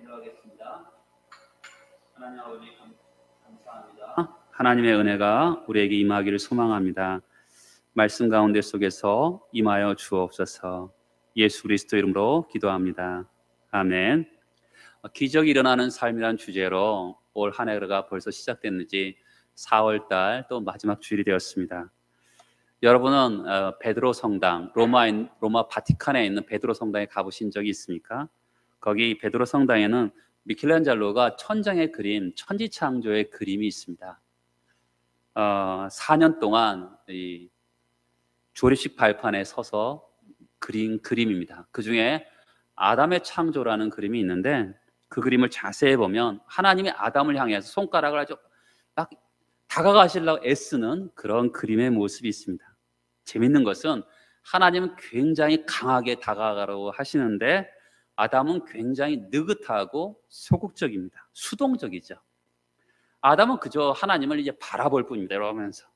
기도하겠습니다. 하나님 아버지 감사합니다. 하나님의 은혜가 우리에게 임하기를 소망합니다. 말씀 가운데 속에서 임하여 주옵소서. 예수 그리스도 이름으로 기도합니다. 아멘. 기적이 일어나는 삶이라는 주제로 올 한 해가 벌써 시작됐는지 4월달 또 마지막 주일이 되었습니다. 여러분은 베드로 성당, 로마 바티칸에 있는 베드로 성당에 가보신 적이 있습니까? 거기 베드로 성당에는 미켈란젤로가 천장에 그린 천지창조의 그림이 있습니다. 4년 동안 이 조립식 발판에 서서 그린 그림입니다. 그 중에 아담의 창조라는 그림이 있는데 그 그림을 자세히 보면 하나님이 아담을 향해서 손가락을 아주 막 다가가시려고 애쓰는 그런 그림의 모습이 있습니다. 재밌는 것은 하나님은 굉장히 강하게 다가가려고 하시는데 아담은 굉장히 느긋하고 소극적입니다. 수동적이죠. 아담은 그저 하나님을 이제 바라볼 뿐입니다. 이러면서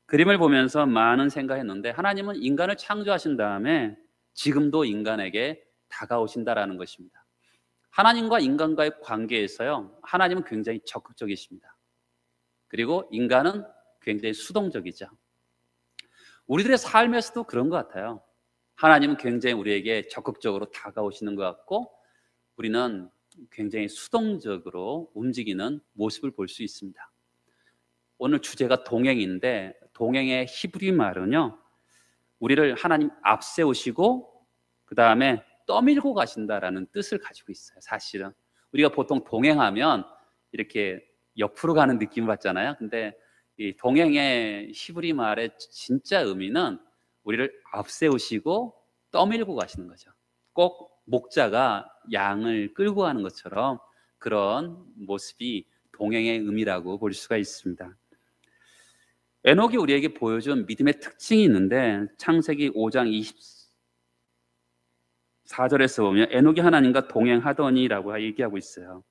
그림을 보면서 많은 생각했는데 하나님은 인간을 창조하신 다음에 지금도 인간에게 다가오신다라는 것입니다. 하나님과 인간과의 관계에서요, 하나님은 굉장히 적극적이십니다. 그리고 인간은 굉장히 수동적이죠. 우리들의 삶에서도 그런 것 같아요. 하나님은 굉장히 우리에게 적극적으로 다가오시는 것 같고 우리는 굉장히 수동적으로 움직이는 모습을 볼 수 있습니다. 오늘 주제가 동행인데 동행의 히브리 말은요, 우리를 하나님 앞세우시고 그 다음에 떠밀고 가신다라는 뜻을 가지고 있어요. 사실은 우리가 보통 동행하면 이렇게 옆으로 가는 느낌을 받잖아요. 근데 이 동행의 히브리 말의 진짜 의미는 우리를 앞세우시고 떠밀고 가시는 거죠. 꼭 목자가 양을 끌고 가는 것처럼 그런 모습이 동행의 의미라고 볼 수가 있습니다. 에녹이 우리에게 보여준 믿음의 특징이 있는데 창세기 5장 24절에서 보면 에녹이 하나님과 동행하더니라고 얘기하고 있어요.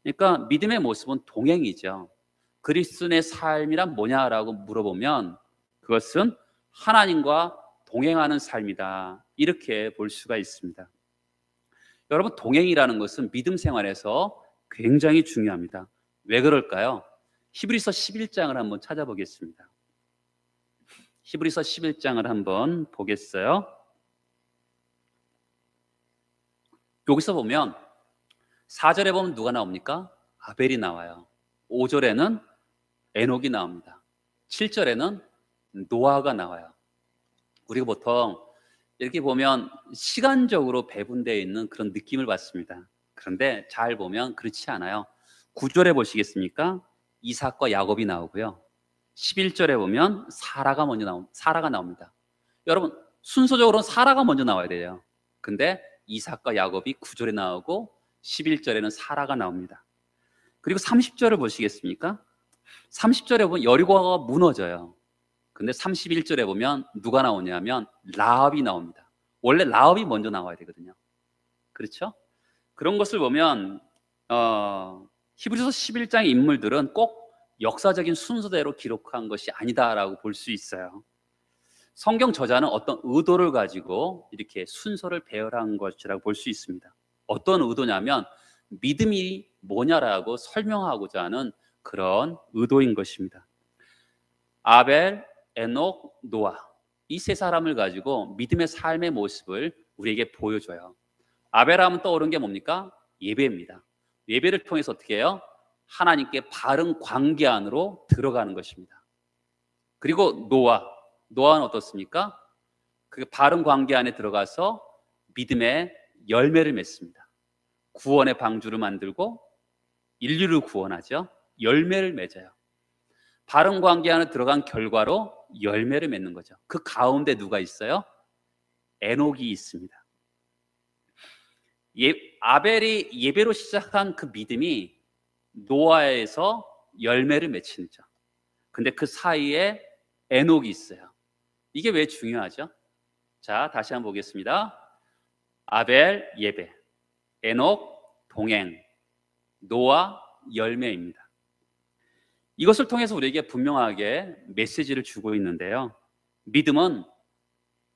그러니까 믿음의 모습은 동행이죠. 그리스도인의 삶이란 뭐냐라고 물어보면 그것은 하나님과 동행하는 삶이다, 이렇게 볼 수가 있습니다. 여러분, 동행이라는 것은 믿음 생활에서 굉장히 중요합니다. 왜 그럴까요? 히브리서 11장을 한번 찾아보겠습니다. 히브리서 11장을 한번 보겠어요. 여기서 보면 4절에 보면 누가 나옵니까? 아벨이 나와요. 5절에는 에녹이 나옵니다. 7절에는 노아가 나와요. 우리가 보통 이렇게 보면 시간적으로 배분되어 있는 그런 느낌을 받습니다. 그런데 잘 보면 그렇지 않아요. 9절에 보시겠습니까? 이삭과 야곱이 나오고요. 11절에 보면 사라가 나옵니다. 여러분, 순서적으로는 사라가 먼저 나와야 돼요. 근데 이삭과 야곱이 9절에 나오고 11절에는 사라가 나옵니다. 그리고 30절을 보시겠습니까? 30절에 보면 여리고가 무너져요. 근데 31절에 보면 누가 나오냐면 라합이 나옵니다. 원래 라합이 먼저 나와야 되거든요. 그렇죠? 그런 것을 보면 히브리서 11장의 인물들은 꼭 역사적인 순서대로 기록한 것이 아니다라고 볼 수 있어요. 성경 저자는 어떤 의도를 가지고 이렇게 순서를 배열한 것이라고 볼 수 있습니다. 어떤 의도냐면 믿음이 뭐냐라고 설명하고자 하는 그런 의도인 것입니다. 아벨, 에녹, 노아, 이 세 사람을 가지고 믿음의 삶의 모습을 우리에게 보여줘요. 아벨 하면 떠오르는 게 뭡니까? 예배입니다. 예배를 통해서 어떻게 해요? 하나님께 바른 관계 안으로 들어가는 것입니다. 그리고 노아는 어떻습니까? 그 바른 관계 안에 들어가서 믿음의 열매를 맺습니다. 구원의 방주를 만들고 인류를 구원하죠. 열매를 맺어요. 바른 관계 안에 들어간 결과로 열매를 맺는 거죠. 그 가운데 누가 있어요? 에녹이 있습니다. 아벨이 예배로 시작한 그 믿음이 노아에서 열매를 맺히죠. 근데 그 사이에 에녹이 있어요. 이게 왜 중요하죠? 자, 다시 한번 보겠습니다. 아벨 예배, 에녹 동행, 노아 열매입니다. 이것을 통해서 우리에게 분명하게 메시지를 주고 있는데요. 믿음은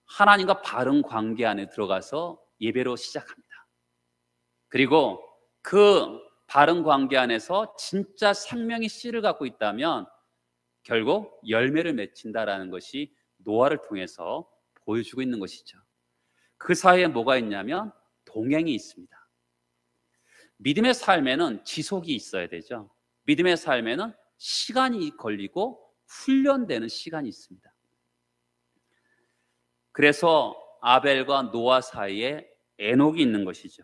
하나님과 바른 관계 안에 들어가서 예배로 시작합니다. 그리고 그 바른 관계 안에서 진짜 생명의 씨를 갖고 있다면 결국 열매를 맺힌다라는 것이 노아를 통해서 보여주고 있는 것이죠. 그 사이에 뭐가 있냐면 동행이 있습니다. 믿음의 삶에는 지속이 있어야 되죠. 믿음의 삶에는 시간이 걸리고 훈련되는 시간이 있습니다. 그래서 아벨과 노아 사이에 에녹이 있는 것이죠.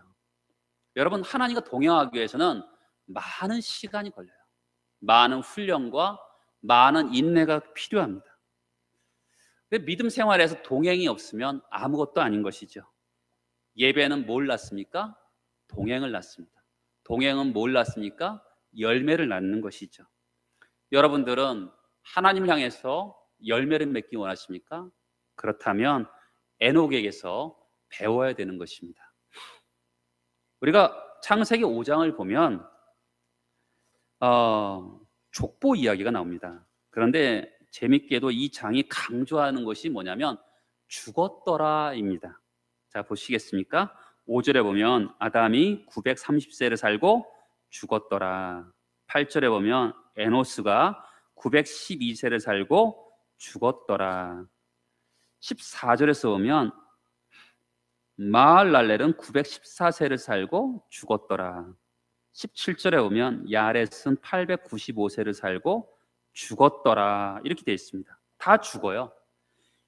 여러분, 하나님과 동행하기 위해서는 많은 시간이 걸려요. 많은 훈련과 많은 인내가 필요합니다. 믿음 생활에서 동행이 없으면 아무것도 아닌 것이죠. 예배는 뭘 낳습니까? 동행을 낳습니다. 동행은 뭘 낳습니까? 열매를 낳는 것이죠. 여러분들은 하나님을 향해서 열매를 맺기 원하십니까? 그렇다면 에녹에게서 배워야 되는 것입니다. 우리가 창세기 5장을 보면 족보 이야기가 나옵니다. 그런데 재밌게도 이 장이 강조하는 것이 뭐냐면 죽었더라입니다. 자, 보시겠습니까? 5절에 보면 아담이 930세를 살고 죽었더라. 8절에 보면 에노스가 912세를 살고 죽었더라. 14절에서 보면 마할랄렐은 914세를 살고 죽었더라. 17절에 보면 야렛은 895세를 살고 죽었더라. 이렇게 되어 있습니다. 다 죽어요.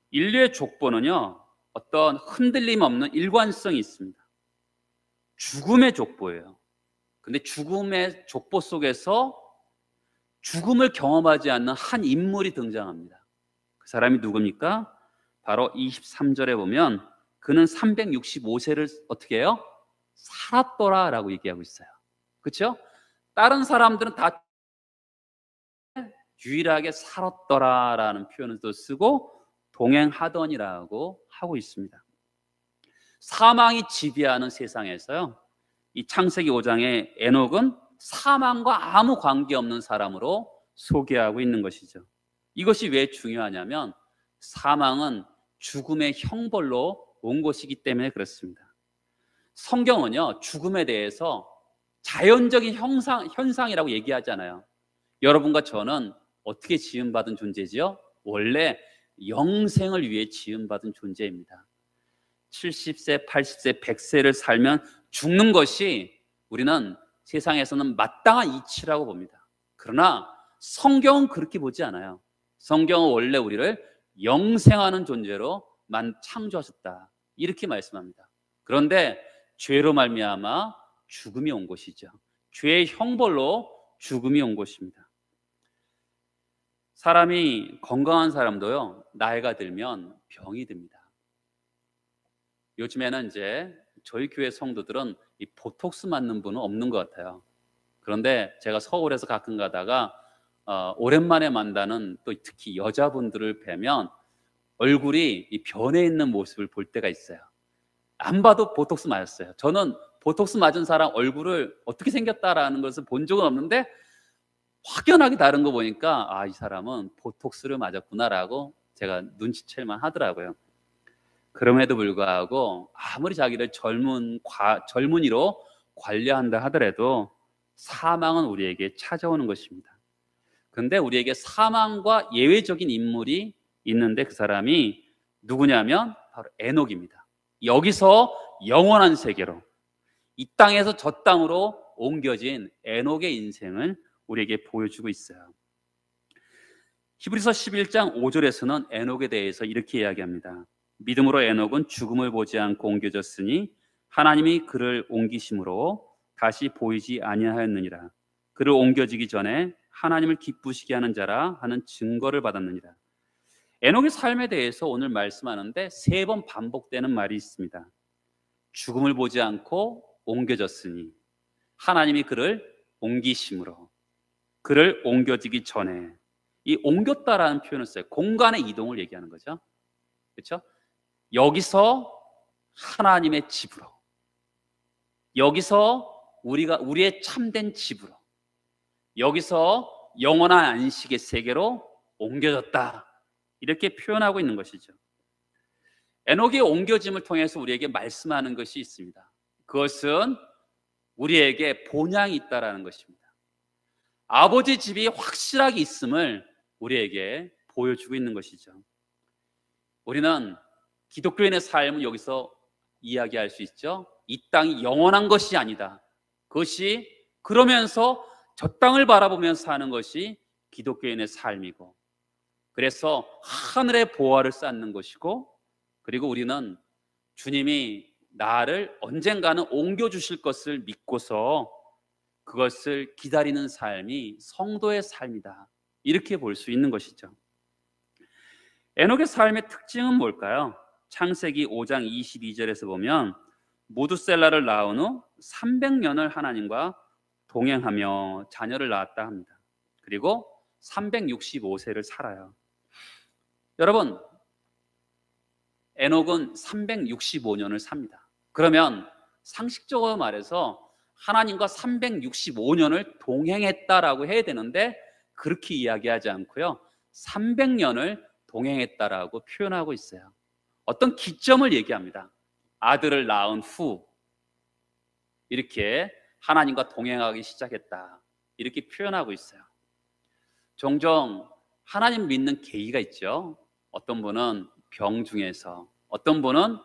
인류의 족보는요, 어떤 흔들림 없는 일관성이 있습니다. 죽음의 족보예요. 근데 죽음의 족보 속에서 죽음을 경험하지 않는 한 인물이 등장합니다. 그 사람이 누굽니까? 바로 23절에 보면 그는 365세를 어떻게 해요? 살았더라라고 얘기하고 있어요. 그렇죠? 다른 사람들은 다 유일하게 살았더라라는 표현을 또 쓰고 동행하더니라고 하고 있습니다. 사망이 지배하는 세상에서요, 이 창세기 5장의 에녹은 사망과 아무 관계없는 사람으로 소개하고 있는 것이죠. 이것이 왜 중요하냐면 사망은 죽음의 형벌로 온 것이기 때문에 그렇습니다. 성경은요, 죽음에 대해서 자연적인 현상이라고 얘기하잖아요. 여러분과 저는 어떻게 지음받은 존재지요? 원래 영생을 위해 지음받은 존재입니다. 70세, 80세, 100세를 살면 죽는 것이 우리는 세상에서는 마땅한 이치라고 봅니다. 그러나 성경은 그렇게 보지 않아요. 성경은 원래 우리를 영생하는 존재로 창조하셨다, 이렇게 말씀합니다. 그런데 죄로 말미암아 죽음이 온 것이죠. 죄의 형벌로 죽음이 온 것입니다. 사람이 건강한 사람도요, 나이가 들면 병이 듭니다. 요즘에는 이제 저희 교회 성도들은 이 보톡스 맞는 분은 없는 것 같아요. 그런데 제가 서울에서 가끔 가다가 오랜만에 만나는 또 특히 여자분들을 뵈면 얼굴이 이 변해 있는 모습을 볼 때가 있어요. 안 봐도 보톡스 맞았어요. 저는 보톡스 맞은 사람 얼굴을 어떻게 생겼다라는 것을 본 적은 없는데 확연하게 다른 거 보니까 이 사람은 보톡스를 맞았구나라고 제가 눈치챌만 하더라고요. 그럼에도 불구하고 아무리 자기를 젊은이로 관리한다 하더라도 사망은 우리에게 찾아오는 것입니다. 그런데 우리에게 사망과 예외적인 인물이 있는데 그 사람이 누구냐면 바로 에녹입니다. 여기서 영원한 세계로, 이 땅에서 저 땅으로 옮겨진 에녹의 인생을 우리에게 보여주고 있어요. 히브리서 11장 5절에서는 에녹에 대해서 이렇게 이야기합니다. 믿음으로 에녹은 죽음을 보지 않고 옮겨졌으니 하나님이 그를 옮기심으로 다시 보이지 아니하였느니라. 그를 옮겨지기 전에 하나님을 기쁘시게 하는 자라 하는 증거를 받았느니라. 에녹의 삶에 대해서 오늘 말씀하는데 3번 반복되는 말이 있습니다. 죽음을 보지 않고 옮겨졌으니, 하나님이 그를 옮기심으로, 그를 옮겨지기 전에. 이 옮겼다라는 표현을 써요. 공간의 이동을 얘기하는 거죠. 그렇죠? 여기서 하나님의 집으로, 여기서 우리의 참된 집으로, 여기서 영원한 안식의 세계로 옮겨졌다, 이렇게 표현하고 있는 것이죠. 에녹의 옮겨짐을 통해서 우리에게 말씀하는 것이 있습니다. 그것은 우리에게 본향이 있다라는 것입니다. 아버지 집이 확실하게 있음을 우리에게 보여주고 있는 것이죠. 우리는 기독교인의 삶을 여기서 이야기할 수 있죠. 이 땅이 영원한 것이 아니다. 그것이 그러면서 저 땅을 바라보면서 사는 것이 기독교인의 삶이고, 그래서 하늘의 보화를 쌓는 것이고, 그리고 우리는 주님이 나를 언젠가는 옮겨주실 것을 믿고서 그것을 기다리는 삶이 성도의 삶이다, 이렇게 볼 수 있는 것이죠. 에녹의 삶의 특징은 뭘까요? 창세기 5장 22절에서 보면 모두셀라를 낳은 후 300년을 하나님과 동행하며 자녀를 낳았다 합니다. 그리고 365세를 살아요. 여러분, 에녹은 365년을 삽니다. 그러면 상식적으로 말해서 하나님과 365년을 동행했다라고 해야 되는데, 그렇게 이야기하지 않고요, 300년을 동행했다라고 표현하고 있어요. 어떤 기점을 얘기합니다. 아들을 낳은 후 이렇게 하나님과 동행하기 시작했다, 이렇게 표현하고 있어요. 종종 하나님 믿는 계기가 있죠. 어떤 분은 병 중에서, 어떤 분은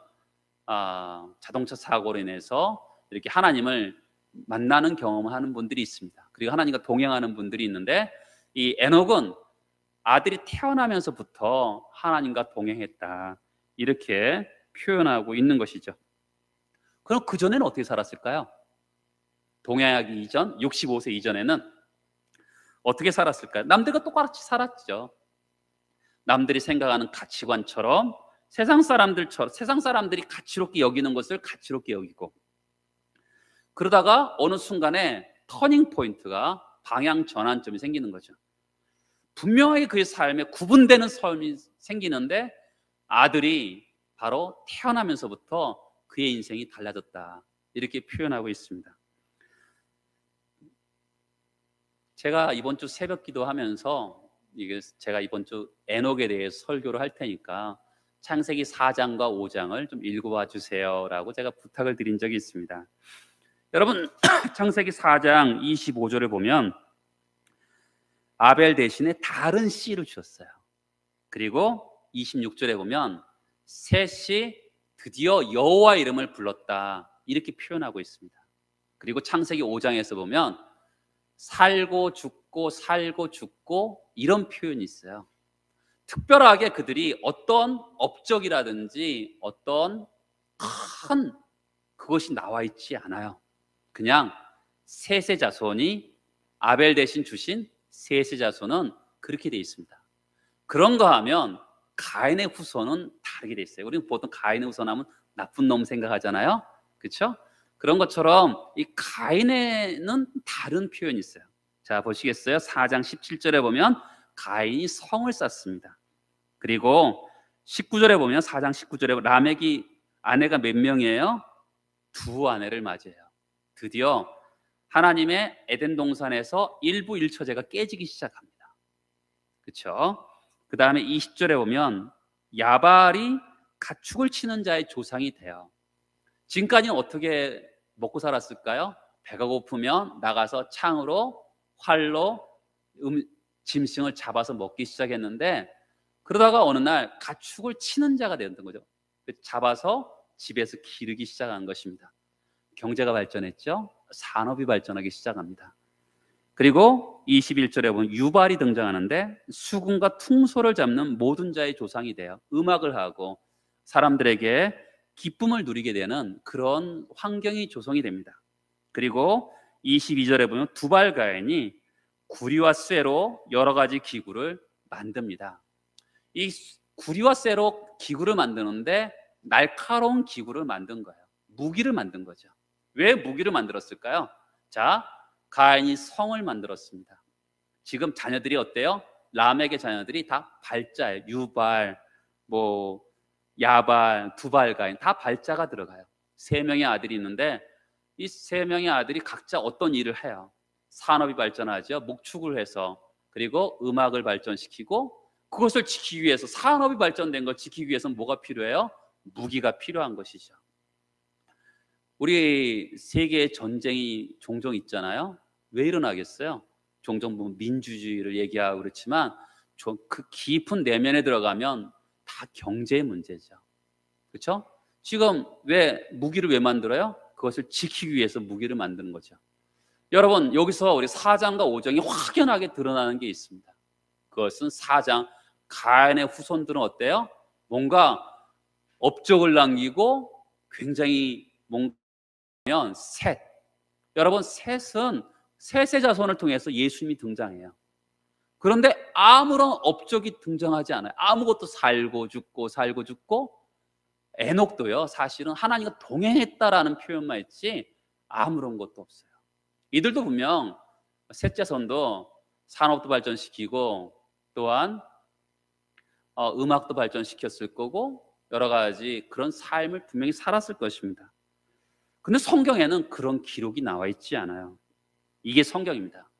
자동차 사고로 인해서 이렇게 하나님을 만나는 경험을 하는 분들이 있습니다. 그리고 하나님과 동행하는 분들이 있는데, 이 에녹은 아들이 태어나면서부터 하나님과 동행했다, 이렇게 표현하고 있는 것이죠. 그럼 그전에는 어떻게 살았을까요? 동행하기 이전, 65세 이전에는 어떻게 살았을까요? 남들과 똑같이 살았죠. 남들이 생각하는 가치관처럼, 세상 사람들이 가치롭게 여기는 것을 가치롭게 여기고, 그러다가 어느 순간에 터닝 포인트가, 방향 전환점이 생기는 거죠. 분명하게 그의 삶에 구분되는 삶이 생기는데, 아들이 바로 태어나면서부터 그의 인생이 달라졌다, 이렇게 표현하고 있습니다. 제가 이번 주 새벽 기도하면서, 제가 이번 주 에녹에 대해서 설교를 할 테니까 창세기 4장과 5장을 좀 읽어봐 주세요라고 제가 부탁을 드린 적이 있습니다. 여러분, 창세기 4장 25절에 보면 아벨 대신에 다른 씨를 주었어요. 그리고 26절에 보면 셋이 드디어 여호와 이름을 불렀다, 이렇게 표현하고 있습니다. 그리고 창세기 5장에서 보면 살고 죽고 살고 죽고, 이런 표현이 있어요. 특별하게 그들이 어떤 업적이라든지 어떤 큰 그것이 나와 있지 않아요. 그냥 셋의 자손이, 아벨 대신 주신 셋의 자손은 그렇게 되어 있습니다. 그런가 하면 가인의 후손은 다르게 되어 있어요. 우리는 보통 가인의 후손 하면 나쁜 놈 생각하잖아요. 그렇죠? 그런 것처럼 이 가인에는 다른 표현이 있어요. 자, 보시겠어요? 4장 17절에 보면 가인이 성을 쌓습니다. 그리고 19절에 보면, 4장 19절에 라멕이 아내가 몇 명이에요? 2 아내를 맞이해요. 드디어 하나님의 에덴 동산에서 일부 일처제가 깨지기 시작합니다. 그렇죠? 그 다음에 20절에 보면 야발이 가축을 치는 자의 조상이 돼요. 지금까지는 어떻게 먹고 살았을까요? 배가 고프면 나가서 창으로, 활로 짐승을 잡아서 먹기 시작했는데, 그러다가 어느 날 가축을 치는 자가 되었던 거죠. 잡아서 집에서 기르기 시작한 것입니다. 경제가 발전했죠. 산업이 발전하기 시작합니다. 그리고 21절에 보면 유발이 등장하는데, 수금과 퉁소를 잡는 모든 자의 조상이 돼요. 음악을 하고 사람들에게 기쁨을 누리게 되는 그런 환경이 조성이 됩니다. 그리고 22절에 보면 두발 가인이 구리와 쇠로 여러 가지 기구를 만듭니다. 이 구리와 쇠로 기구를 만드는데 날카로운 기구를 만든 거예요. 무기를 만든 거죠. 왜 무기를 만들었을까요? 자, 가인이 성을 만들었습니다. 지금 자녀들이 어때요? 라멕의 자녀들이 다 발자예요. 유발, 야발, 두발 가인, 다 발자가 들어가요. 3명의 아들이 있는데 이 3명의 아들이 각자 어떤 일을 해요. 산업이 발전하죠. 목축을 해서, 그리고 음악을 발전시키고, 그것을 지키기 위해서, 산업이 발전된 걸 지키기 위해서는 뭐가 필요해요? 무기가 필요한 것이죠. 우리 세계에 전쟁이 종종 있잖아요. 왜 일어나겠어요? 종종 보면 민주주의를 얘기하고 그렇지만 그 깊은 내면에 들어가면 다 경제의 문제죠. 그렇죠? 지금 무기를 왜 만들어요? 그것을 지키기 위해서 무기를 만드는 거죠. 여러분, 여기서 우리 4장과 5장이 확연하게 드러나는 게 있습니다. 그것은 4장 가인의 후손들은 어때요? 뭔가 업적을 남기고 굉장히 뭔가면 셋. 여러분, 셋의 자손을 통해서 예수님이 등장해요. 그런데 아무런 업적이 등장하지 않아요. 아무것도 살고 죽고. 에녹도요, 사실은 하나님과 동행했다라는 표현만 했지 아무런 것도 없어요. 이들도 분명 셋째 선도 산업도 발전시키고 또한 음악도 발전시켰을 거고 여러 가지 그런 삶을 분명히 살았을 것입니다. 근데 성경에는 그런 기록이 나와 있지 않아요. 이게 성경입니다.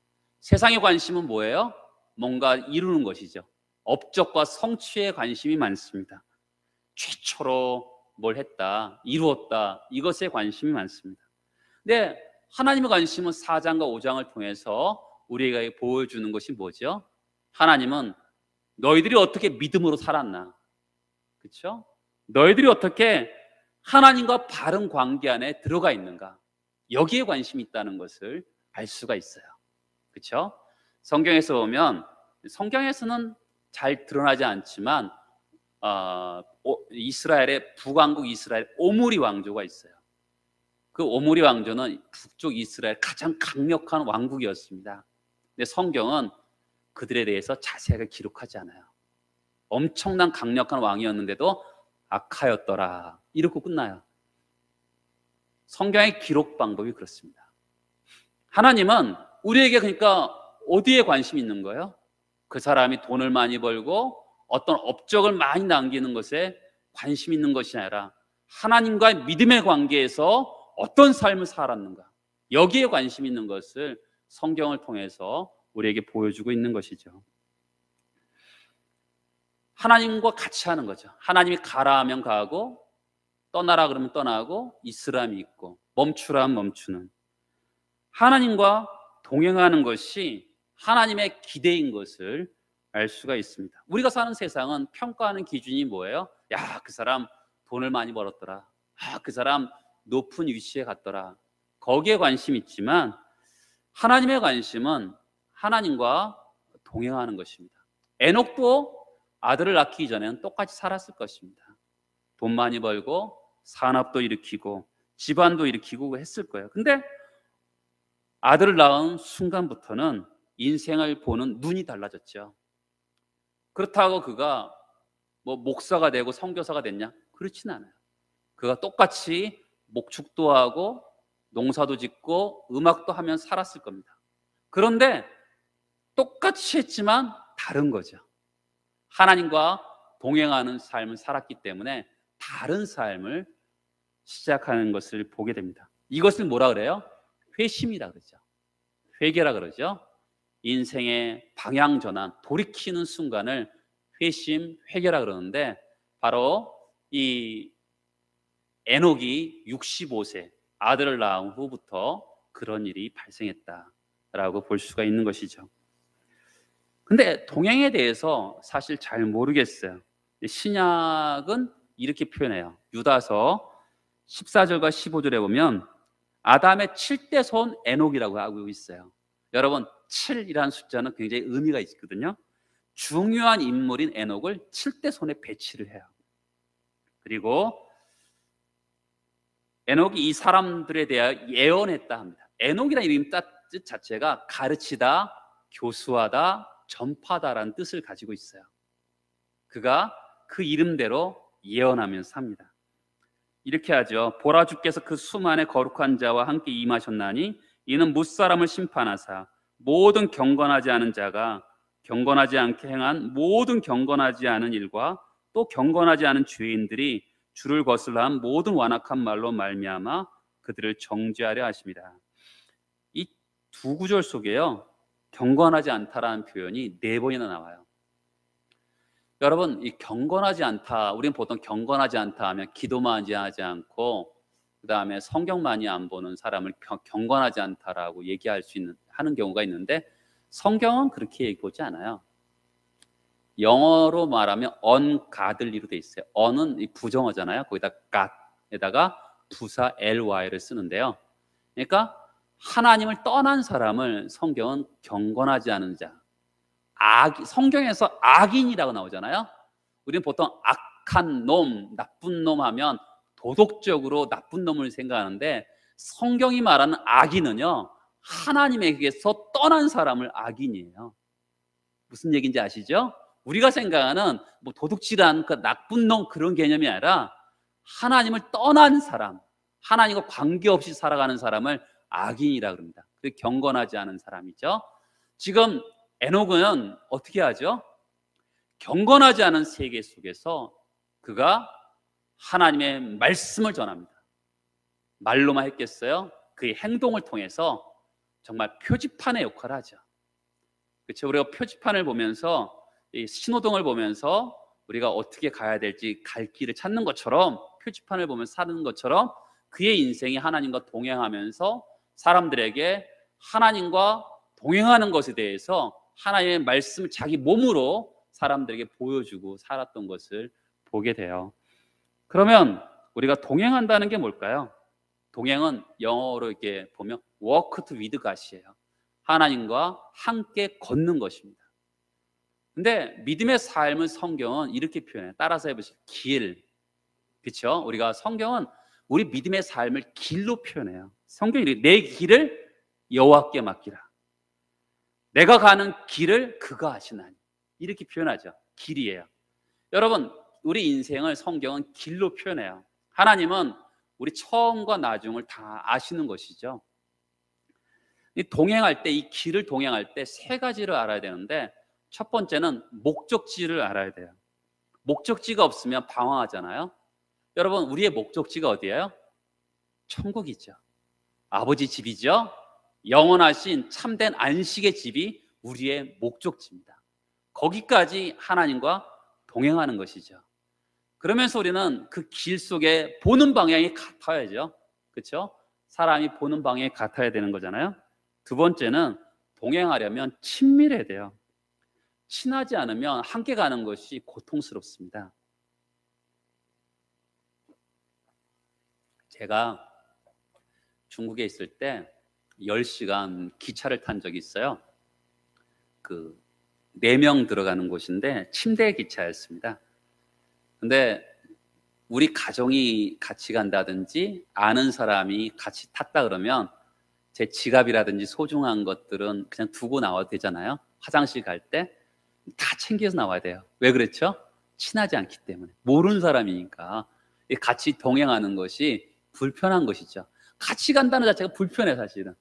세상의 관심은 뭐예요? 뭔가 이루는 것이죠. 업적과 성취에 관심이 많습니다. 최초로 뭘 했다, 이루었다, 이것에 관심이 많습니다. 근데 하나님의 관심은 4장과 5장을 통해서 우리에게 보여주는 것이 뭐죠? 하나님은 너희들이 어떻게 믿음으로 살았나, 그렇죠? 너희들이 어떻게 하나님과 바른 관계 안에 들어가 있는가, 여기에 관심이 있다는 것을 알 수가 있어요. 그렇죠? 성경에서 보면, 성경에서는 잘 드러나지 않지만 이스라엘의 북왕국 이스라엘 오므리 왕조가 있어요. 그 오므리 왕조는 북쪽 이스라엘 가장 강력한 왕국이었습니다. 근데 성경은 그들에 대해서 자세하게 기록하지 않아요. 엄청난 강력한 왕이었는데도 악하였더라, 이렇게 끝나요. 성경의 기록 방법이 그렇습니다. 하나님은 우리에게 그러니까 어디에 관심이 있는 거예요? 그 사람이 돈을 많이 벌고 어떤 업적을 많이 남기는 것에 관심 있는 것이 아니라 하나님과의 믿음의 관계에서 어떤 삶을 살았는가, 여기에 관심 있는 것을 성경을 통해서 우리에게 보여주고 있는 것이죠. 하나님과 같이 하는 거죠. 하나님이 가라 하면 가고 떠나라 그러면 떠나고 있으라면 있고 멈추라 하면 멈추는, 하나님과 동행하는 것이 하나님의 기대인 것을 알 수가 있습니다. 우리가 사는 세상은 평가하는 기준이 뭐예요? 야, 그 사람 돈을 많이 벌었더라. 그 사람 높은 위치에 갔더라. 거기에 관심이 있지만 하나님의 관심은 하나님과 동행하는 것입니다. 에녹도 아들을 낳기 전에는 똑같이 살았을 것입니다. 돈 많이 벌고 산업도 일으키고 집안도 일으키고 했을 거예요. 근데 아들을 낳은 순간부터는 인생을 보는 눈이 달라졌죠. 그렇다고 그가 목사가 되고 선교사가 됐냐? 그렇진 않아요. 그가 똑같이 목축도 하고 농사도 짓고 음악도 하면 살았을 겁니다. 그런데 똑같이 했지만 다른 거죠. 하나님과 동행하는 삶을 살았기 때문에 다른 삶을 시작하는 것을 보게 됩니다. 이것을 뭐라 그래요? 회심이라 그러죠. 회개라 그러죠. 인생의 방향 전환, 돌이키는 순간을 회심, 회개라 그러는데 바로 이 에녹이 65세 아들을 낳은 후부터 그런 일이 발생했다라고 볼 수가 있는 것이죠. 근데 동행에 대해서 사실 잘 모르겠어요. 신약은 이렇게 표현해요. 유다서 14절과 15절에 보면 아담의 7대 손 에녹이라고 하고 있어요. 여러분, 7이라는 숫자는 굉장히 의미가 있거든요. 중요한 인물인 에녹을 7대 손에 배치를 해요. 그리고 에녹이 이 사람들에 대하여 예언했다 합니다. 에녹이라는 이름 뜻 자체가 가르치다, 교수하다, 전파다라는 뜻을 가지고 있어요. 그가 그 이름대로 예언하면서 삽니다. 이렇게 하죠. 보라, 주께서 그 수만의 거룩한 자와 함께 임하셨나니 이는 무사람을 심판하사 모든 경건하지 않은 자가 경건하지 않게 행한 모든 경건하지 않은 일과 또 경건하지 않은 죄인들이 주를 거슬러 한 모든 완악한 말로 말미암아 그들을 정죄하려 하십니다. 이 두 구절 속에요, 경건하지 않다라는 표현이 4번이나 나와요. 여러분, 이 경건하지 않다, 우리는 보통 경건하지 않다 하면 기도만 하지 않고 그다음에 성경 많이 안 보는 사람을 경건하지 않다라고 얘기할 수 있는 하는 경우가 있는데 성경은 그렇게 얘기하지 않아요. 영어로 말하면 ungodly로 돼 있어요. un은 부정어잖아요. 거기다 god에다가 부사 ly를 쓰는데요. 그러니까 하나님을 떠난 사람을 성경은 경건하지 않은 자, 성경에서 악인이라고 나오잖아요. 우리는 보통 악한 놈, 나쁜 놈 하면 도덕적으로 나쁜 놈을 생각하는데 성경이 말하는 악인은요, 하나님에게서 떠난 사람을 악인이에요. 무슨 얘기인지 아시죠? 우리가 생각하는 뭐 도둑질한 그 나쁜 놈 그런 개념이 아니라 하나님을 떠난 사람, 하나님과 관계없이 살아가는 사람을 악인이라 그럽니다. 그게 경건하지 않은 사람이죠. 지금 에녹은 어떻게 하죠? 경건하지 않은 세계 속에서 그가 하나님의 말씀을 전합니다. 말로만 했겠어요? 그의 행동을 통해서 정말 표지판의 역할을 하죠. 그렇죠? 우리가 표지판을 보면서 이 신호등을 보면서 우리가 어떻게 가야 될지 갈 길을 찾는 것처럼 표지판을 보면서 사는 것처럼 그의 인생이 하나님과 동행하면서 사람들에게 하나님과 동행하는 것에 대해서 하나님의 말씀을 자기 몸으로 사람들에게 보여주고 살았던 것을 보게 돼요. 그러면 우리가 동행한다는 게 뭘까요? 동행은 영어로 이렇게 보면 walk to with God이에요. 하나님과 함께 걷는 것입니다. 근데 믿음의 삶을 성경은 이렇게 표현해요. 따라서 해보시죠. 길. 그렇죠? 우리가 성경은 우리 믿음의 삶을 길로 표현해요. 성경이 이렇게 내 길을 여호와께 맡기라. 내가 가는 길을 그가 아시나니. 이렇게 표현하죠. 길이에요. 여러분, 우리 인생을 성경은 길로 표현해요. 하나님은 우리 처음과 나중을 다 아시는 것이죠. 동행할 때, 이 길을 동행할 때 세 가지를 알아야 되는데 첫 번째는 목적지를 알아야 돼요. 목적지가 없으면 방황하잖아요. 여러분, 우리의 목적지가 어디예요? 천국이죠. 아버지 집이죠. 영원하신 참된 안식의 집이 우리의 목적지입니다. 거기까지 하나님과 동행하는 것이죠. 그러면서 우리는 그 길 속에 보는 방향이 같아야죠. 그렇죠? 사람이 보는 방향이 같아야 되는 거잖아요. 두 번째는 동행하려면 친밀해야 돼요. 친하지 않으면 함께 가는 것이 고통스럽습니다. 제가 중국에 있을 때 10시간 기차를 탄 적이 있어요. 그 4명 들어가는 곳인데 침대 기차였습니다. 근데 우리 가정이 같이 간다든지 아는 사람이 같이 탔다 그러면 제 지갑이라든지 소중한 것들은 그냥 두고 나와도 되잖아요. 화장실 갈 때 다 챙겨서 나와야 돼요. 왜 그렇죠? 친하지 않기 때문에. 모르는 사람이니까 같이 동행하는 것이 불편한 것이죠. 같이 간다는 자체가 불편해. 사실은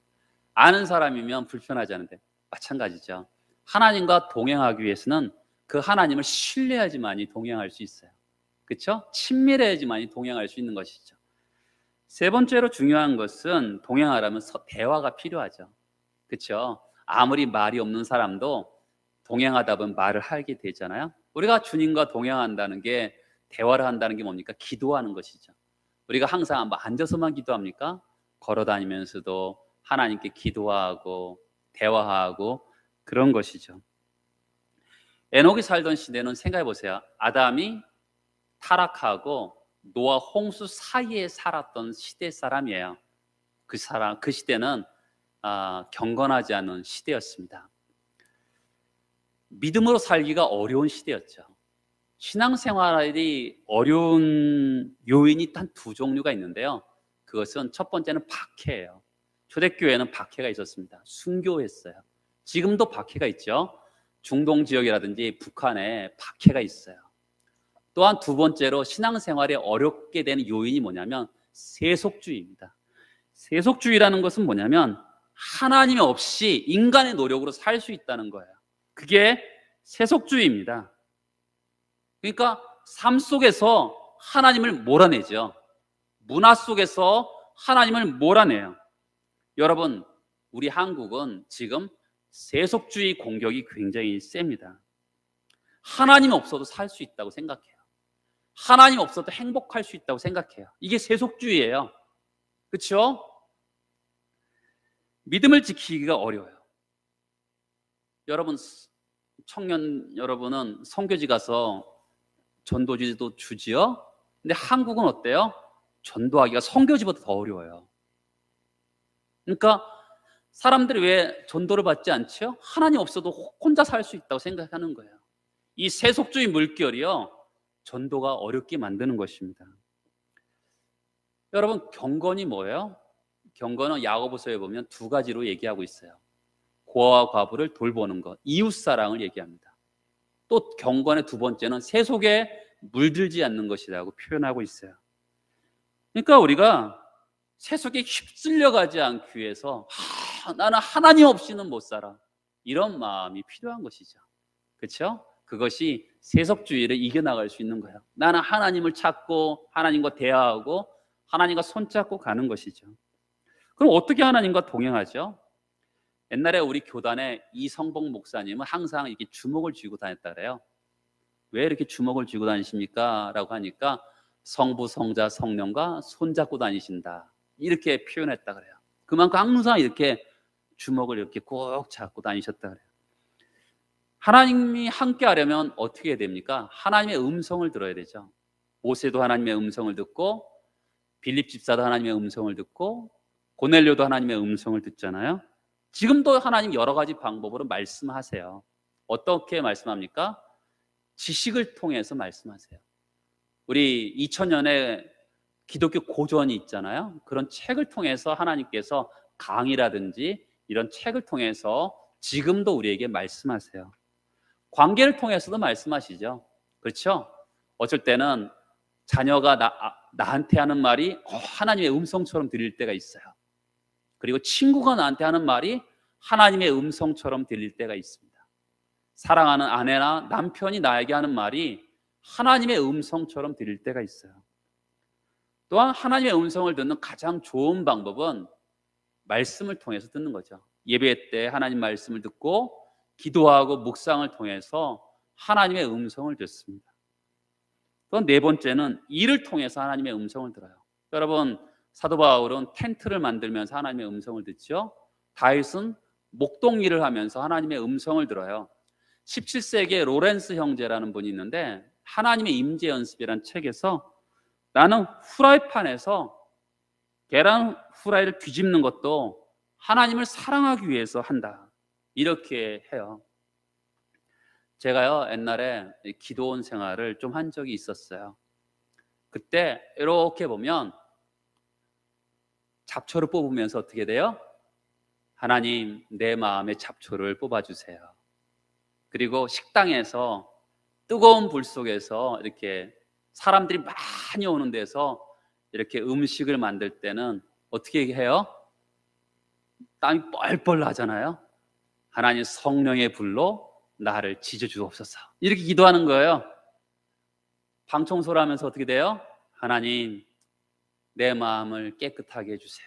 아는 사람이면 불편하지 않은데 마찬가지죠. 하나님과 동행하기 위해서는 그 하나님을 신뢰해야지만이 동행할 수 있어요. 그렇죠? 친밀해야지만이 동행할 수 있는 것이죠. 세 번째로 중요한 것은 동행하려면 대화가 필요하죠. 그렇죠? 아무리 말이 없는 사람도 동행하다 보면 말을 하게 되잖아요. 우리가 주님과 동행한다는 게, 대화를 한다는 게 뭡니까? 기도하는 것이죠. 우리가 항상 앉아서만 기도합니까? 걸어 다니면서도 하나님께 기도하고 대화하고 그런 것이죠. 에녹이 살던 시대는 생각해 보세요. 아담이 타락하고 노아 홍수 사이에 살았던 시대 사람이에요. 그 시대는 경건하지 않은 시대였습니다. 믿음으로 살기가 어려운 시대였죠. 신앙생활이 어려운 요인이 단 두 종류가 있는데요. 그것은 첫 번째는 박해예요. 초대교회에는 박해가 있었습니다. 순교했어요. 지금도 박해가 있죠. 중동 지역이라든지 북한에 박해가 있어요. 또한 두 번째로 신앙생활에 어렵게 되는 요인이 뭐냐면 세속주의입니다. 세속주의라는 것은 뭐냐면 하나님 없이 인간의 노력으로 살 수 있다는 거예요. 그게 세속주의입니다. 그러니까 삶 속에서 하나님을 몰아내죠. 문화 속에서 하나님을 몰아내요. 여러분, 우리 한국은 지금 세속주의 공격이 굉장히 셉니다. 하나님 없어도 살 수 있다고 생각해요. 하나님 없어도 행복할 수 있다고 생각해요. 이게 세속주의예요. 그렇죠? 믿음을 지키기가 어려워요. 여러분, 청년 여러분은 선교지 가서 전도지도 주지요? 근데 한국은 어때요? 전도하기가 선교지보다 더 어려워요. 그러니까 사람들이 왜 전도를 받지 않죠? 하나님 없어도 혼자 살 수 있다고 생각하는 거예요. 이 세속주의 물결이요, 전도가 어렵게 만드는 것입니다. 여러분, 경건이 뭐예요? 경건은 야고보서에 보면 두 가지로 얘기하고 있어요. 고아와 과부를 돌보는 것, 이웃사랑을 얘기합니다. 또 경건의 두 번째는 세속에 물들지 않는 것이라고 표현하고 있어요. 그러니까 우리가 세속에 휩쓸려 가지 않기 위해서 나는 하나님 없이는 못 살아, 이런 마음이 필요한 것이죠. 그렇죠? 그것이 세속주의를 이겨나갈 수 있는 거예요. 나는 하나님을 찾고 하나님과 대화하고 하나님과 손잡고 가는 것이죠. 그럼 어떻게 하나님과 동행하죠? 옛날에 우리 교단의 이성봉 목사님은 항상 이렇게 주먹을 쥐고 다녔다 그래요. 왜 이렇게 주먹을 쥐고 다니십니까? 라고 하니까 성부, 성자, 성령과 손잡고 다니신다, 이렇게 표현했다 그래요. 그만큼 항상 이렇게 주먹을 이렇게 꼭 잡고 다니셨다 그래요. 하나님이 함께 하려면 어떻게 해야 됩니까? 하나님의 음성을 들어야 되죠. 모세도 하나님의 음성을 듣고, 빌립 집사도 하나님의 음성을 듣고, 고넬료도 하나님의 음성을 듣잖아요. 지금도 하나님 여러 가지 방법으로 말씀하세요. 어떻게 말씀합니까? 지식을 통해서 말씀하세요. 우리 2000년에 기독교 고전이 있잖아요. 그런 책을 통해서 하나님께서 강의라든지 이런 책을 통해서 지금도 우리에게 말씀하세요. 관계를 통해서도 말씀하시죠. 그렇죠? 어쩔 때는 자녀가 나한테 하는 말이 하나님의 음성처럼 들릴 때가 있어요. 그리고 친구가 나한테 하는 말이 하나님의 음성처럼 들릴 때가 있습니다. 사랑하는 아내나 남편이 나에게 하는 말이 하나님의 음성처럼 들릴 때가 있어요. 또한 하나님의 음성을 듣는 가장 좋은 방법은 말씀을 통해서 듣는 거죠. 예배 때 하나님 말씀을 듣고 기도하고 묵상을 통해서 하나님의 음성을 듣습니다. 또 네 번째는 일을 통해서 하나님의 음성을 들어요. 여러분, 사도 바울은 텐트를 만들면서 하나님의 음성을 듣죠. 다윗은 목동 일을 하면서 하나님의 음성을 들어요. 17세기에 로렌스 형제라는 분이 있는데 하나님의 임재 연습이라는 책에서 나는 후라이팬에서 계란 후라이를 뒤집는 것도 하나님을 사랑하기 위해서 한다, 이렇게 해요. 제가요, 옛날에 기도원 생활을 좀 한 적이 있었어요. 그때 이렇게 보면 잡초를 뽑으면서 어떻게 돼요? 하나님, 내 마음의 잡초를 뽑아주세요. 그리고 식당에서 뜨거운 불 속에서 이렇게 사람들이 많이 오는 데서 이렇게 음식을 만들 때는 어떻게 해요? 땀이 뻘뻘 나잖아요. 하나님, 성령의 불로 나를 지져주옵소서, 이렇게 기도하는 거예요. 방 청소를 하면서 어떻게 돼요? 하나님, 내 마음을 깨끗하게 해주세요.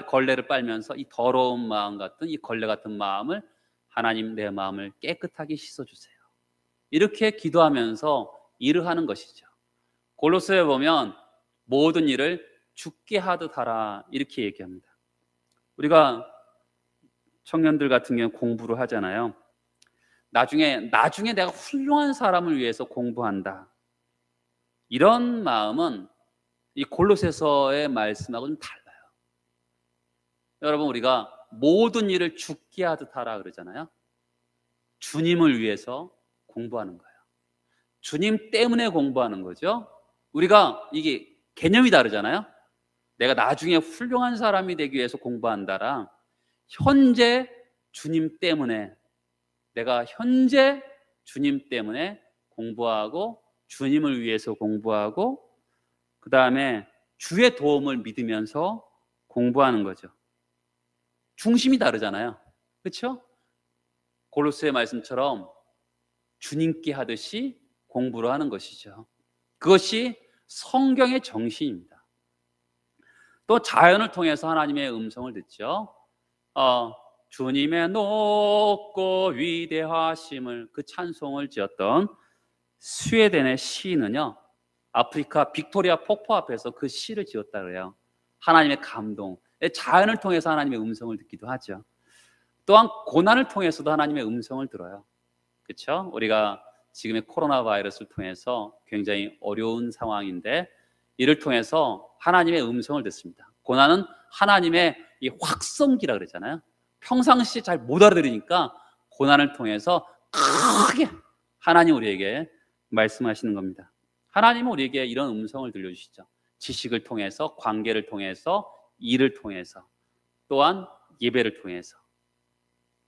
걸레를 빨면서 이 더러운 마음 같은, 이 걸레 같은 마음을, 하나님, 내 마음을 깨끗하게 씻어주세요. 이렇게 기도하면서 일을 하는 것이죠. 골로새에 보면 모든 일을 죽게 하듯 하라, 이렇게 얘기합니다. 우리가 청년들 같은 경우 공부를 하잖아요. 나중에 내가 훌륭한 사람을 위해서 공부한다, 이런 마음은 이 골로새서의 말씀하고는 달라요. 여러분, 우리가 모든 일을 죽게 하듯 하라 그러잖아요. 주님을 위해서 공부하는 거예요. 주님 때문에 공부하는 거죠. 우리가 이게 개념이 다르잖아요. 내가 나중에 훌륭한 사람이 되기 위해서 공부한다랑 현재 주님 때문에, 내가 현재 주님 때문에 공부하고 주님을 위해서 공부하고 그 다음에 주의 도움을 믿으면서 공부하는 거죠. 중심이 다르잖아요. 그렇죠? 골로새의 말씀처럼 주님께 하듯이 공부를 하는 것이죠. 그것이 성경의 정신입니다. 또 자연을 통해서 하나님의 음성을 듣죠. 주님의 높고 위대하심을, 그 찬송을 지었던 스웨덴의 시인은요, 아프리카 빅토리아 폭포 앞에서 그 시를 지었다 그래요. 하나님의 감동, 자연을 통해서 하나님의 음성을 듣기도 하죠. 또한 고난을 통해서도 하나님의 음성을 들어요. 그렇죠? 우리가 지금의 코로나 바이러스를 통해서 굉장히 어려운 상황인데 이를 통해서 하나님의 음성을 듣습니다. 고난은 하나님의 이 확성기라 그러잖아요. 평상시에 잘 못 알아들으니까 고난을 통해서 크게 하나님 우리에게 말씀하시는 겁니다. 하나님은 우리에게 이런 음성을 들려주시죠. 지식을 통해서, 관계를 통해서, 일을 통해서, 또한 예배를 통해서,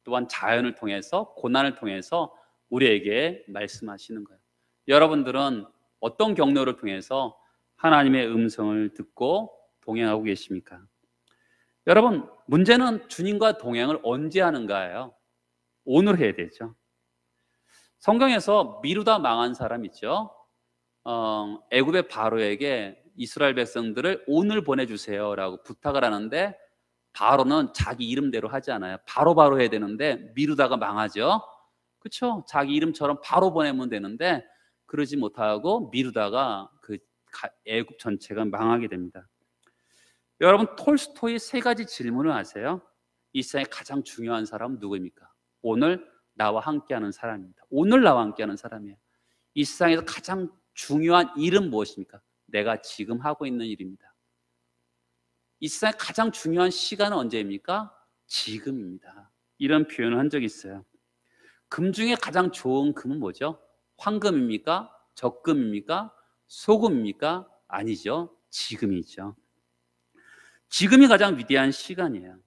또한 자연을 통해서, 고난을 통해서 우리에게 말씀하시는 거예요. 여러분들은 어떤 경로를 통해서 하나님의 음성을 듣고 동행하고 계십니까? 여러분, 문제는 주님과 동행을 언제 하는가예요. 오늘 해야 되죠. 성경에서 미루다 망한 사람 있죠. 애굽의 바로에게 이스라엘 백성들을 오늘 보내주세요라고 부탁을 하는데 바로는 자기 이름대로 하지 않아요. 바로 해야 되는데 미루다가 망하죠. 그렇죠? 자기 이름처럼 바로 보내면 되는데 그러지 못하고 미루다가 그 애굽 전체가 망하게 됩니다. 여러분, 톨스토이 세 가지 질문을 아세요? 이 세상에 가장 중요한 사람은 누구입니까? 오늘 나와 함께하는 사람입니다. 오늘 나와 함께하는 사람이에요. 이 세상에서 가장 중요한 일은 무엇입니까? 내가 지금 하고 있는 일입니다. 이 세상에 가장 중요한 시간은 언제입니까? 지금입니다. 이런 표현을 한 적이 있어요. 금 중에 가장 좋은 금은 뭐죠? 황금입니까? 적금입니까? 소금입니까? 아니죠. 지금이죠. 지금이 가장 위대한 시간이에요.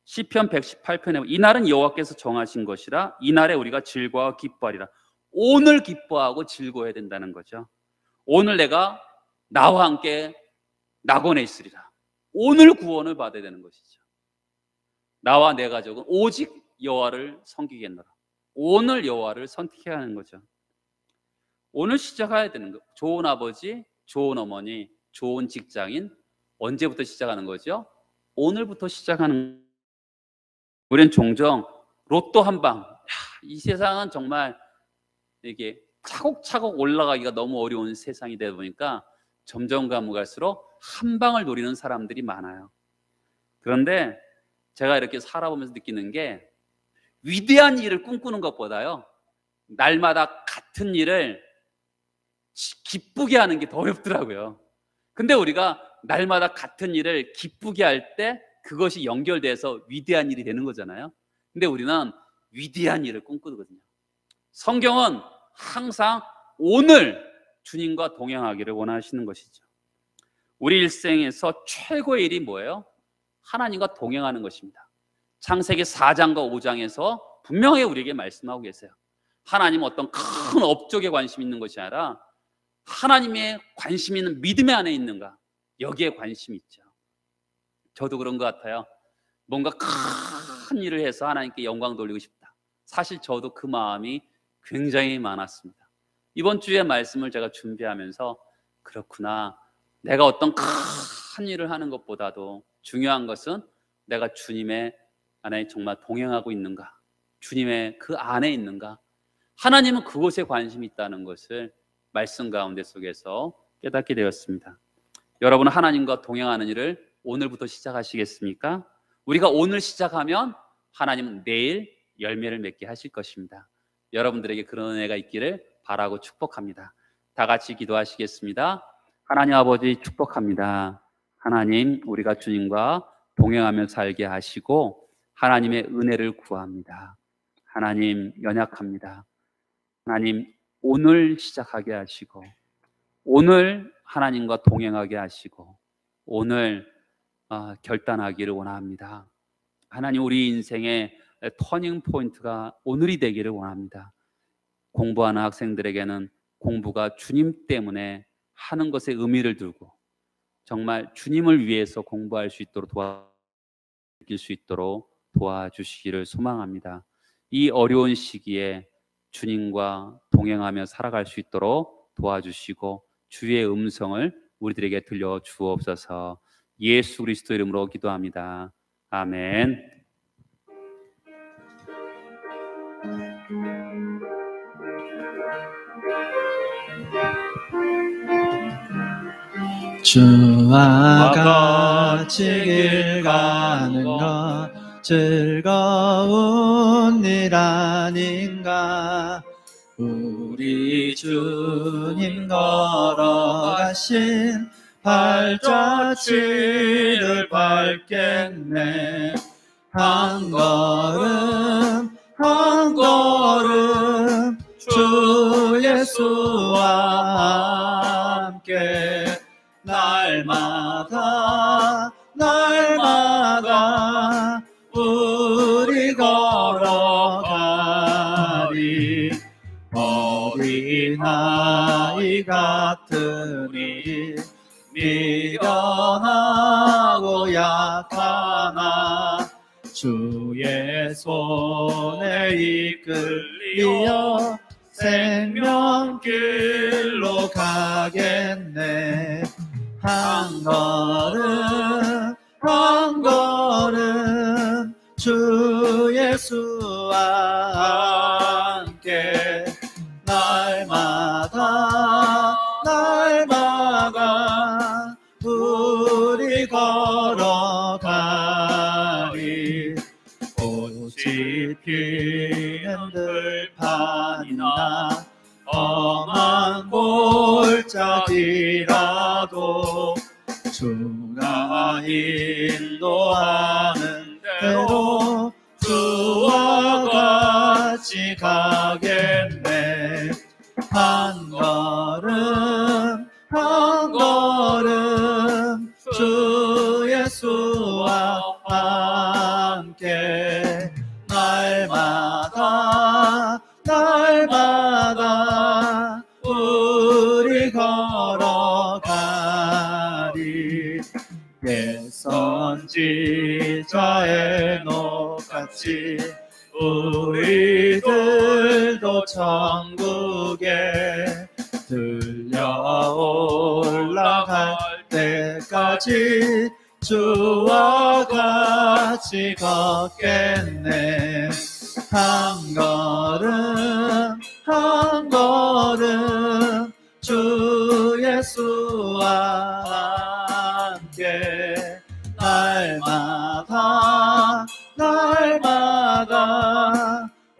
시편 118편에 이날은 여호와께서 정하신 것이라 이날에 우리가 즐거워 기뻐하리라. 오늘 기뻐하고 즐거워야 된다는 거죠. 오늘 내가 나와 함께 낙원에 있으리라. 오늘 구원을 받아야 되는 것이죠. 나와 내 가족은 오직 여호와를 섬기겠노라. 오늘 여호와를 선택해야 하는 거죠. 오늘 시작해야 되는 거. 좋은 아버지, 좋은 어머니, 좋은 직장인, 언제부터 시작하는 거죠? 오늘부터 시작하는. 우리는 종종 로또 한 방, 이 세상은 정말 이게 차곡차곡 올라가기가 너무 어려운 세상이 되다 보니까 점점 갈수록 한 방을 노리는 사람들이 많아요. 그런데 제가 이렇게 살아보면서 느끼는 게 위대한 일을 꿈꾸는 것보다요, 날마다 같은 일을 기쁘게 하는 게 더 어렵더라고요. 근데 우리가 날마다 같은 일을 기쁘게 할 때 그것이 연결돼서 위대한 일이 되는 거잖아요. 근데 우리는 위대한 일을 꿈꾸거든요. 성경은 항상 오늘 주님과 동행하기를 원하시는 것이죠. 우리 일생에서 최고의 일이 뭐예요? 하나님과 동행하는 것입니다. 창세기 4장과 5장에서 분명히 우리에게 말씀하고 계세요. 하나님은 어떤 큰 업적에 관심 있는 것이 아니라 하나님의 관심 있는 믿음의 안에 있는가, 여기에 관심이 있죠. 저도 그런 것 같아요. 뭔가 큰 일을 해서 하나님께 영광 돌리고 싶다. 사실 저도 그 마음이 굉장히 많았습니다. 이번 주에 말씀을 제가 준비하면서 그렇구나, 내가 어떤 큰 일을 하는 것보다도 중요한 것은 내가 주님의 안에 정말 동행하고 있는가, 주님의 그 안에 있는가, 하나님은 그곳에 관심이 있다는 것을 말씀 가운데 속에서 깨닫게 되었습니다. 여러분은 하나님과 동행하는 일을 오늘부터 시작하시겠습니까? 우리가 오늘 시작하면 하나님은 내일 열매를 맺게 하실 것입니다. 여러분들에게 그런 은혜가 있기를 바라고 축복합니다. 다 같이 기도하시겠습니다. 하나님 아버지 축복합니다. 하나님, 우리가 주님과 동행하며 살게 하시고 하나님의 은혜를 구합니다. 하나님, 연약합니다. 하나님, 오늘 시작하게 하시고 오늘 하나님과 동행하게 하시고 오늘 결단하기를 원합니다. 하나님, 우리 인생의 터닝 포인트가 오늘이 되기를 원합니다. 공부하는 학생들에게는 공부가 주님 때문에 하는 것에 의미를 두고 정말 주님을 위해서 공부할 수 있도록 느낄 수 있도록 도와주시기를 소망합니다. 이 어려운 시기에 주님과 동행하며 살아갈 수 있도록 도와주시고 주의 음성을 우리들에게 들려 주옵소서. 예수 그리스도 이름으로 기도합니다. 아멘. 주와 같이 길 가는 것 즐거운 일 아닌가. 우리 주님 걸어가신 발자취를 밟겠네. 한 걸음 한 걸음 주 예수와 함께 날마다 날마다 우리 걸어가리. 어린아이 같으니 미련하고 약하나 주의 손에 이끌려 생명길로 가겠네. 한 걸음 한 걸음 주 예수와 함께 날마다 날마다 우리 걸어가리. 꽃이 피는 들판이나 험한 골짜기라도 주가 인도하는 대로 주와 같이 가겠네. 한 걸음 한 걸음 주 예수와 함께 날마다 날마다 우리 걸어가리. 옛 선지자 에녹같이 우리들도 천국에 들려 올라갈 때까지 주와 같이 걷겠네. 한 걸음 한 걸음 주 예수와 함께 날마다 날마다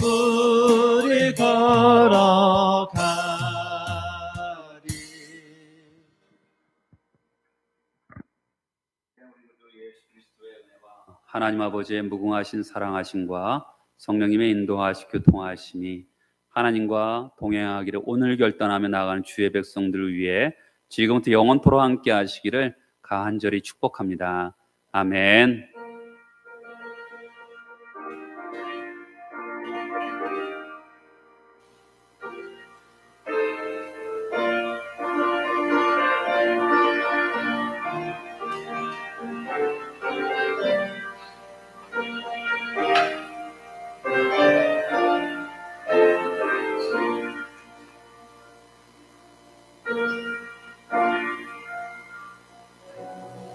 우리 걸어가리. 하나님 아버지의 무궁하신 사랑하심과 성령님의 인도하시 교통하심이 하나님과 동행하기를 오늘 결단하며 나아가는 주의 백성들을 위해 지금부터 영원토록 함께 하시기를 간절히 축복합니다. 아멘.